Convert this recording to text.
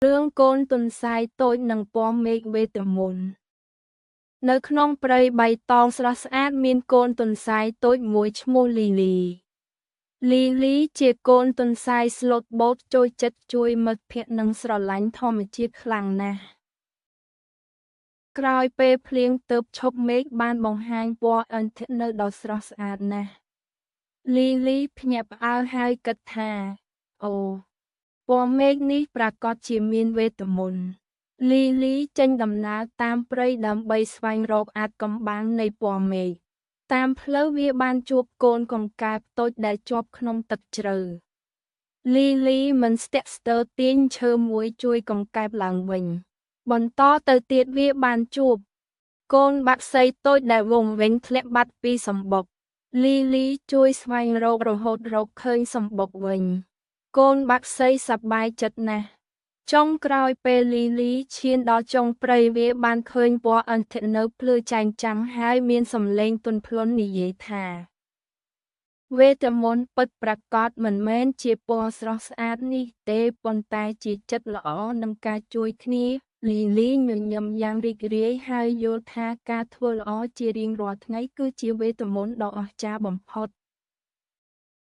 រឿងកូនទន្សាយតូចនិងពណ៌មេឃវេទមន្តនៅក្នុងព្រៃបៃតងស្រស់ស្អាតមានកូនទន្សាយតូចមួយឈ្មោះលីលីលីលីជាកូនទន្សាយស្លូតបូតចូលចិត្តជួយមិត្តភក្តិនិងស្រឡាញ់ធម្មជាតិខ្លាំងណាស់ក្រោយពេលភ្លៀងទើបឈប់មេឃបានបង្ហាញពណ៌អិនធនៅដ៏ស្រស់ស្អាតណាស់លីលីភ្ញាក់ផ្អើលហើយគិតថាអូពណ៌មេឃនេះប្រាកដជាមានវេទមន្តលីលីចេញដំណើរតាមព្រៃដើម្បីស្វែងរកអាថ៌កំបាំងនៃពណ៌មេឃតាមផ្លូវវាបានជួបកូនកង្កែបតូចដែលជាប់ក្នុងទឹកជ្រៅលីលីមិនស្ទាក់ស្ទើរទាញឈើមួយជួយកង្កែបឡើងវិញបន្តទៅទៀតវាបានជួបកូនបក្សីតូចដែលវង្វេងធ្លាក់បាត់ពីសម្បុកលីលីជួយស្វែងរករហូតរកឃើញសម្បុកវិញកូនបក្សីសប្បាយចិត្តណាស់ចុងក្រោយពេលលីលីឈានដល់ចុងព្រៃវាបានឃើញពណ៌អិនធនៅភ្លឺចែងចាំងហើយមានសំឡេងទន់ភ្លន់និយាយថាវេទមន្តពិតប្រាកដមិនមែនជាពណ៌ស្រស់ស្អាតនេះទេប៉ុន្តែជាចិត្តល្អនិងការជួយគ្នាលីលីញញឹមយ៉ាងរីករាយហើយយល់ថាការធ្វើល្អជារៀងរាល់ថ្ងៃគឺជាវេទមន្តដ៏អស្ចារ្យបំផុត